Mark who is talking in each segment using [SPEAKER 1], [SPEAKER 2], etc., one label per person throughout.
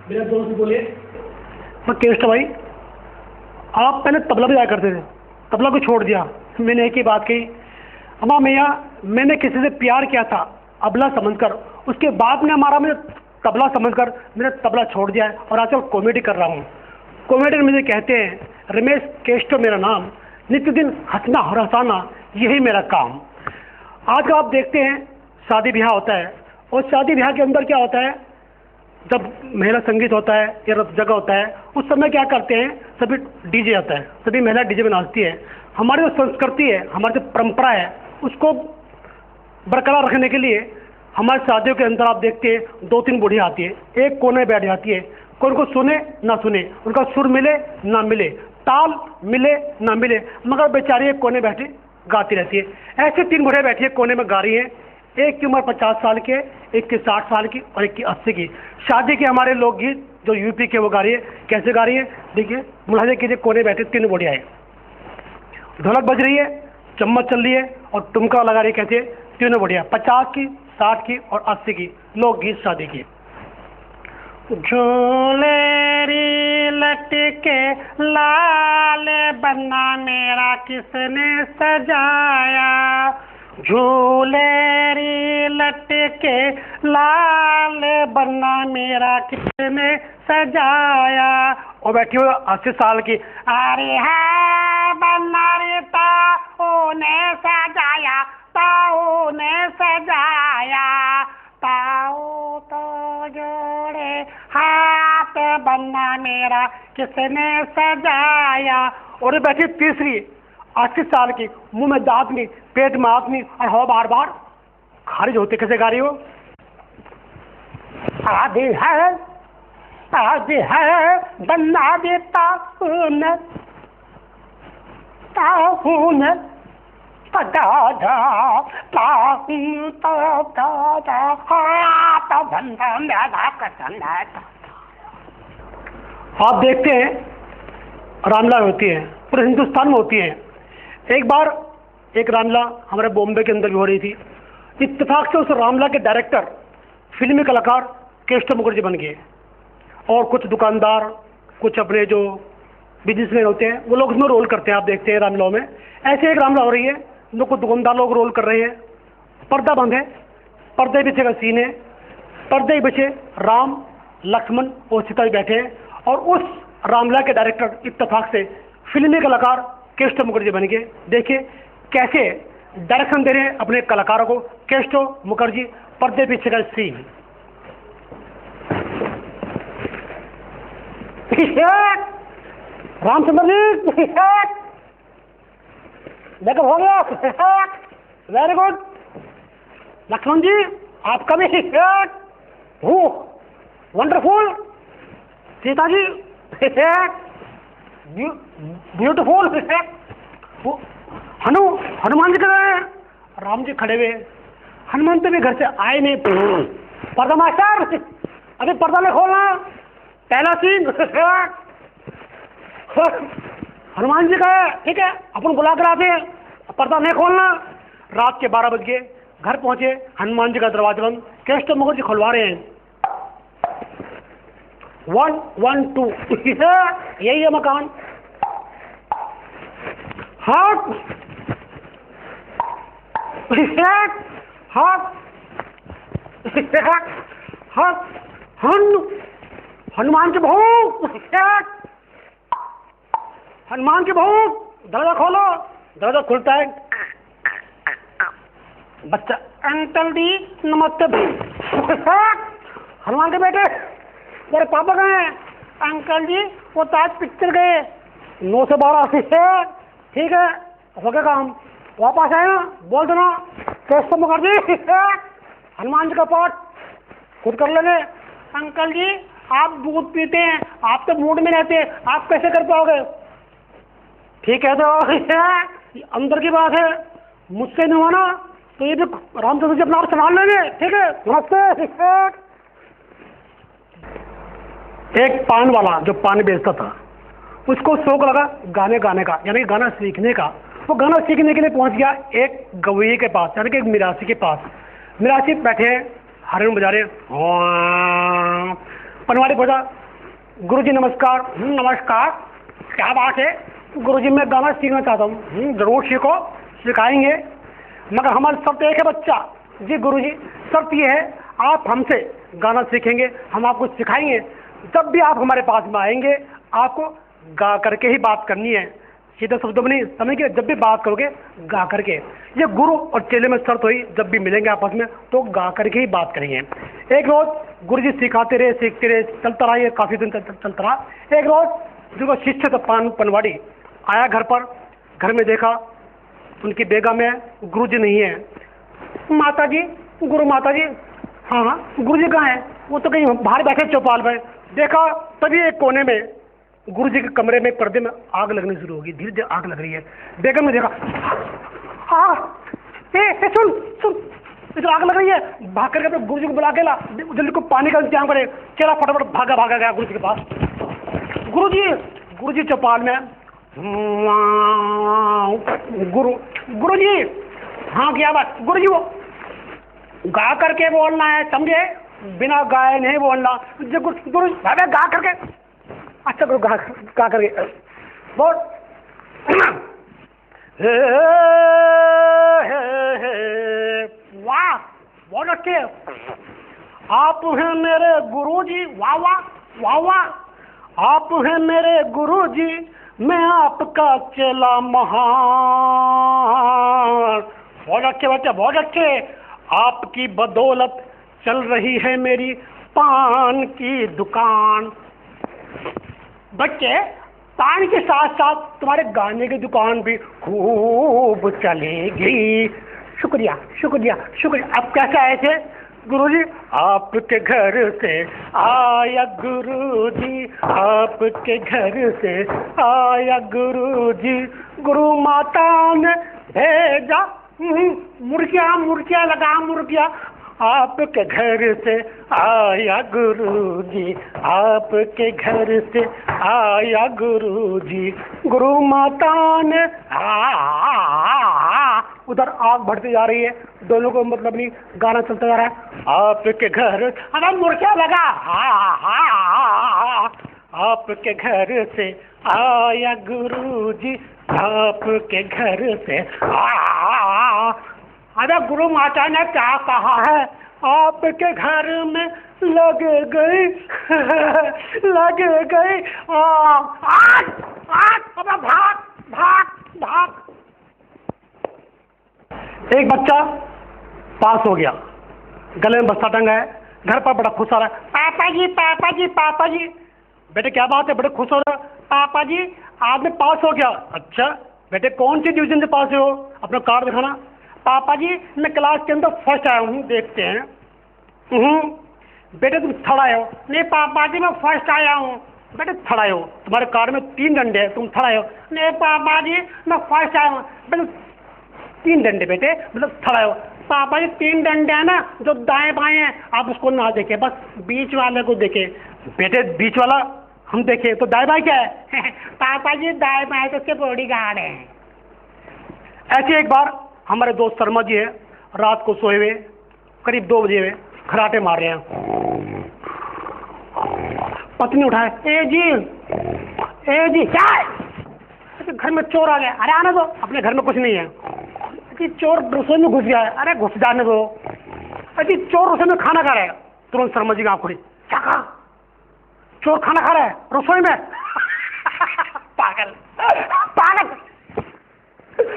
[SPEAKER 1] मेरे दोस्त बोले, मैं केस्ट भाई, आप पहले तबला बजाया करते थे, तबला को छोड़ दिया। मैंने एक ही बात कही, अम्मा मैया मैंने किसी से प्यार किया था अबला समझकर, उसके बाद में हमारा मुझे तबला समझकर मैंने तबला छोड़ दिया है और आजकल कॉमेडी कर रहा हूँ। कॉमेडियन मुझे कहते हैं, रमेश केस्टो मेरा नाम, नित्य दिन हंसना और हंसाना यही मेरा काम। आज आप देखते हैं शादी ब्याह होता है, और शादी ब्याह के अंदर क्या होता है, जब महिला संगीत होता है या रथ जगह होता है, उस समय क्या करते हैं, सभी डीजे आता है, सभी महिला डीजे में नाचती है। हमारी जो संस्कृति है, हमारी जो परंपरा है, उसको बरकरार रखने के लिए हमारे शादियों के अंदर आप देखते हैं 2-3 बूढ़ी आती है, एक कोने बैठ जाती है, कोई उनको सुने ना सुने, उनका सुर मिले ना मिले, ताल मिले ना मिले, मगर बेचारी एक कोने बैठी गाती रहती है। ऐसे 3 बूढ़े बैठी है कोने में गा रही है, एक की उम्र 50 साल की है, एक की 60 साल की और एक की 80 की। शादी के हमारे लोकगीत जो यूपी के वो गा रही है, कैसे गा रही है देखिए, मुलाजे कीजिए, कोने बैठे 3 बुढ़िया है, ढोलक बज रही है, चम्मच चल रही है और टुमका लगा रही है, कैसे 3 बुढ़िया, 50 की, 60 की और 80 की, लोकगीत शादी की। झोलेरी लटके लाल बन्ना मेरा किसने सजाया, झूलेरी लटके लाल बन्ना मेरा किसने सजाया। और बैठी हुई 80 साल की, अरे है बन्ना रे ताऊ ने सजाया, ताऊ ने सजाया, ताऊ तो जोड़े हाथ बन्ना मेरा किसने सजाया। और बैठी तीसरी 80 साल की, मुंह में दांत नहीं, पेट में आंख नहीं और हवा बार बार खारिज होते, कैसे गा रही हो, आदि है बन्ना देता ताऊन आप देखते हैं रामलीला होती है, पूरे हिंदुस्तान में होती है। एक बार एक रामलीला हमारे बॉम्बे के अंदर भी हो रही थी। इत्तेफाक से उस रामलीला के डायरेक्टर फिल्मी कलाकार केस्टो मुखर्जी बन गए, और कुछ दुकानदार, कुछ अपने जो बिजनेसमैन होते हैं, वो लोग उसमें रोल करते हैं। आप देखते हैं रामलीला में ऐसे एक रामलीला हो रही है, लोग कुछ दुकानदार लोग रोल कर रहे हैं, पर्दा बंद है, पर्दे पीछे का सीन है, पर्दे पीछे राम लक्ष्मण और सीता जी बैठे हैं, और उस रामलीला के डायरेक्टर इत्तेफाक से फिल्मी कलाकार केस्टो मुखर्जी बन गए। देखिए कैसे डायरेक्शन दे रहे हैं अपने कलाकारों को केस्टो मुखर्जी, पर्दे पीछे का सीन। रामचंद्र जी देखो हो गया, वेरी गुड। लक्ष्मण जी आपका भी वंडरफुल। सीता जी ब्यूटीफुल। हनुमान जी कहाँ हैं? राम जी खड़े हुए, हनुमान तो भी घर से आए नहीं। पर्दा मास्टर अभी पर्दा नहीं खोलना, पहला सीन। हनुमान जी का है, ठीक है, अपन बुला कर आते हैं, पर्दा नहीं खोलना। रात के 12 बज गए, घर पहुंचे, हनुमान जी का दरवाजा बंद, केस्टो मुखर्जी खुलवा रहे हैं। 1 1 2 यही है मकान। हाथ हाथ हाथ हनुमान की बहू, हनुमान की बहू, दरवाजा खोलो। दरवाजा खुलता है, बच्चा अंकल जी नमस्ते। हनुमान के बेटे, मेरे पापा कहाँ हैं? अंकल जी वो ताज पिक्चर गए, 9 से 12। ठीक है, हो गया काम, वापस आए ना, बोल देना केस्टो मुखर्जी हनुमान जी का पाठ खुद कर लेंगे। अंकल जी आप दूध पीते हैं, आप तो मूड में रहते हैं, आप कैसे कर पाओगे? ठीक है, तो अंदर की बात है, मुझसे नहीं हुआ ना, तो ये भी रामचंद्र जी अपना आप संभाल लेंगे। ठीक है, नमस्ते। एक पान वाला जो पान बेचता था, उसको शौक लगा गाने गाने का, यानी गाना सीखने का। वो गाना सीखने के लिए पहुंच गया एक गवैये के पास, यानी कि एक मिरासी के पास। मिरासी बैठे हैं, हारमोनियम बजा रहे हैं, पनवाड़ी बोला, गुरुजी नमस्कार। नमस्कार, क्या बात है? गुरुजी मैं गाना सीखना चाहता हूँ। जरूर सीखो, सिखाएंगे, मगर हमारी शर्त एक है बच्चा। जी गुरुजी, शर्त ये है आप हमसे गाना सीखेंगे, हम आपको सिखाएंगे। जब भी आप हमारे पास में आएंगे आपको गा करके ही बात करनी है, सीधे शब्दों में नहीं, समझिए। जब भी बात करोगे गा करके। ये गुरु और चेले में शर्त हुई, जब भी मिलेंगे आपस में तो गा करके ही बात करेंगे। एक रोज गुरुजी सिखाते रहे, सीखते रहे, चलता रहा, ये काफी दिन चलता रहा। एक रोज जो शिष्य था पनवाड़ी आया घर पर, घर में देखा उनकी बेगम है, गुरुजी नहीं है। माता जी, गुरु माता जी, हाँ हाँ गुरुजी कहाँ है? वो तो कहीं बाहर बैठे चौपाल में। देखा तभी एक कोने में गुरुजी के कमरे में पर्दे में आग लगनी शुरू होगी, धीरे धीरे आग लग रही है। बेगम ने देखा, सुन सुन, इधर आग लग रही है। भाग करके अपने गुरुजी को बुला के ला, जल्दी को पानी का इंतजाम करे। चला फटाफट भागा गया गुरुजी के पास। गुरुजी चौपाल में, गुरुजी, हाँ क्या बात? गुरुजी वो गा करके बोलना है, समझे? बिना गाए नहीं बोलना। गुरु गा करके, अच्छा गुरु गा करके बोल। वाह, बहुत अच्छे। आप हैं मेरे गुरुजी, वाह वाह वाह वाह। आप हैं मेरे गुरुजी, मैं आपका चेला महान। बहुत अच्छे बच्चे, बहुत अच्छे। आपकी बदौलत चल रही है मेरी पान की दुकान। बच्चे, पान के साथ साथ तुम्हारे गाने की दुकान भी खूब चलेगी। शुक्रिया शुक्रिया शुक्रिया। अब कैसे आए थे? गुरुजी, आपके घर से आया गुरुजी, आपके घर से आया गुरुजी, गुरु माता ने भेजा। मुर्गिया लगा मुर्गिया। आपके घर से आया गुरुजी, आपके घर से आया गुरुजी, गुरु माता ने। उधर आग बढ़ती जा रही है, दोनों को मतलब नहीं, गाना चलता जा रहा है। आपके घर, अरे मुर्गिया लगा। आपके घर से आया गुरुजी, आपके घर से। अरे गुरु माता ने क्या कहा है? आपके घर में लग गई लग गई आग। अब भाग भाग भाग। एक बच्चा पास हो गया, गले में बस्ता टंगा है, घर पर बड़ा खुश आ रहा है। पापा जी पापा जी पापा जी। बेटे क्या बात है, बड़े खुश हो रहा? पापा जी आज मैं पास हो गया। अच्छा बेटे, कौन सी डिवीजन से पास हो? अपना कार्ड दिखाना। पापा जी मैं क्लास के अंदर फर्स्ट आया हूँ, देखते हैं। बेटे तुम थर्ड आए हो? नहीं पापा जी मैं फर्स्ट आया हूँ। बेटे थर्ड आए हो, तुम्हारे कार्ड में 3 डंडे हैं, तुम थर्ड आए हो। नहीं पापा जी मैं फर्स्ट आया हूँ। बेटे 3 डंडे बेटे, मतलब थर्ड आए हो। पापा जी 3 डंडे हैं ना, जो दाएं बाएं हैं आप उसको ना देखे, बस बीच वाले को देखे। बेटे बीच वाला हम देखे तो दाएं बाएं क्या है? पापा जी दाएं बाएं तो उसके बॉडी गार्ड है। ऐसे एक बार हमारे दोस्त शर्मा जी है, रात को सोए हुए, करीब 2 बजे हुए, खराटे मार रहे हैं। पत्नी उठाए, ए जी क्या है? घर में चोर आ गया। अरे आने दो, अपने घर में कुछ नहीं है। अरे चोर रसोई में घुस गया है। अरे घुस जाने दो। अरे चोर रसोई में खाना खा रहा है। तुरंत शर्मा जी की आँख खुली। क्या कहा? चोर खाना खा रहा है रसोई में? पागल पागल,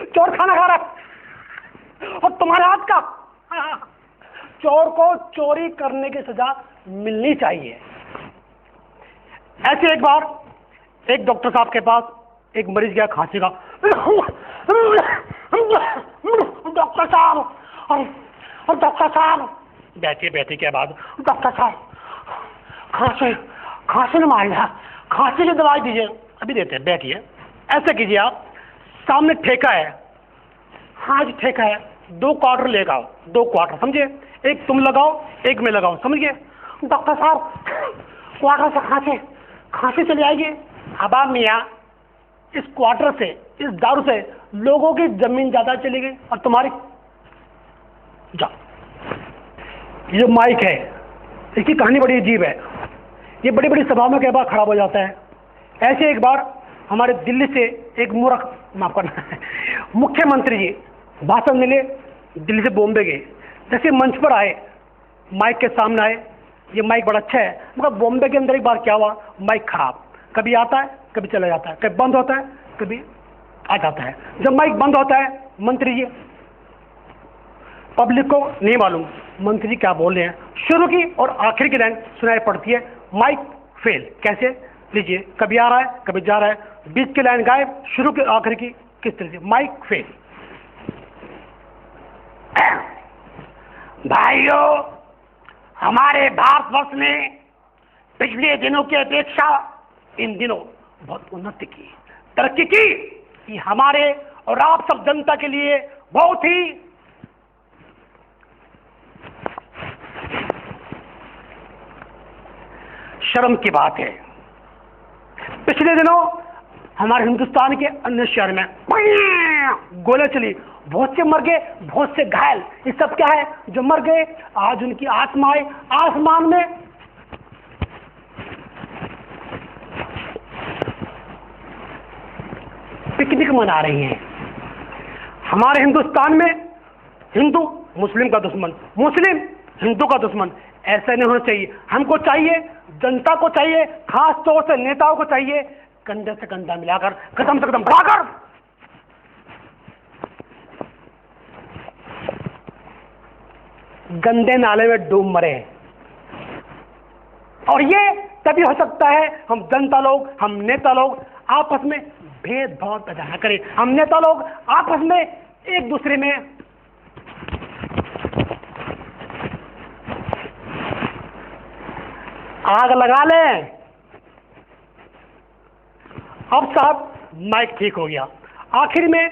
[SPEAKER 1] चोर खाना खा रहा है और तुम्हारे हाथ का? चोर को चोरी करने की सजा मिलनी चाहिए। ऐसे एक बार एक डॉक्टर साहब के पास एक मरीज गया खांसी का। डॉक्टर साहब, और डॉक्टर साहब, बैठिए क्या बात? डॉक्टर साहब खांसी ने मार लिया, खांसी की दवाई दीजिए। अभी देते हैं, बैठिए। ऐसे कीजिए, आप सामने ठेका है। हाँ जी ठेका है, 2 क्वार्टर लेगा, 2 क्वार्टर, समझे? एक तुम लगाओ, एक मैं लगाऊं, समझ गए? डॉक्टर साहब क्वार्टर से खांसी चली आएगी। अब मियाँ इस क्वार्टर से, इस दारू से लोगों की जमीन ज्यादा चली गई और तुम्हारी जा। ये माइक है, इसकी कहानी बड़ी अजीब है। ये बड़ी बड़ी सभाओं में कई बार खराब हो जाता है। ऐसे एक बार हमारे दिल्ली से एक मूर्ख, माफ करना, मुख्यमंत्री जी भाषण देने दिल्ली से बॉम्बे गए। जैसे मंच पर आए, माइक के सामने आए, ये माइक बड़ा अच्छा है, मगर बॉम्बे के अंदर एक बार क्या हुआ, माइक खराब, कभी आता है कभी चला जाता है, कभी बंद होता है कभी आ जाता है। जब माइक बंद होता है, मंत्री जी, पब्लिक को नहीं मालूम मंत्री जी क्या बोल रहे हैं, शुरू की और आखिर की लाइन सुनाई पड़ती है, माइक फेल। कैसे, लीजिए, कभी आ रहा है कभी जा रहा है, बीच की लाइन गायब, शुरू की आखिर की किस तरह से, माइक फेल। भाइयों, हमारे भारतवर्ष ने पिछले दिनों की अपेक्षा इन दिनों बहुत उन्नति की, तरक्की की। ये हमारे और आप सब जनता के लिए बहुत ही शर्म की बात है। पिछले दिनों हमारे हिंदुस्तान के अन्य शहर में गोले चली, बहुत से मर गए, बहुत से घायल। ये सब क्या है, जो मर गए आज उनकी आत्माएं आसमान में पिकनिक मना रही हैं। हमारे हिंदुस्तान में हिंदू मुस्लिम का दुश्मन, मुस्लिम हिंदू का दुश्मन, ऐसा नहीं होना चाहिए। हमको चाहिए, जनता को चाहिए, खास तौर से नेताओं को चाहिए, कंधे से कंधा मिलाकर, कदम से कदम बढ़ाकर गंदे नाले में डूब मरे। और ये तभी हो सकता है हम जनता लोग, हम नेता लोग आपस में भेदभाव पैदा न करें। हम नेता लोग आपस में एक दूसरे में आग लगा लें। अब साहब माइक ठीक हो गया, आखिर में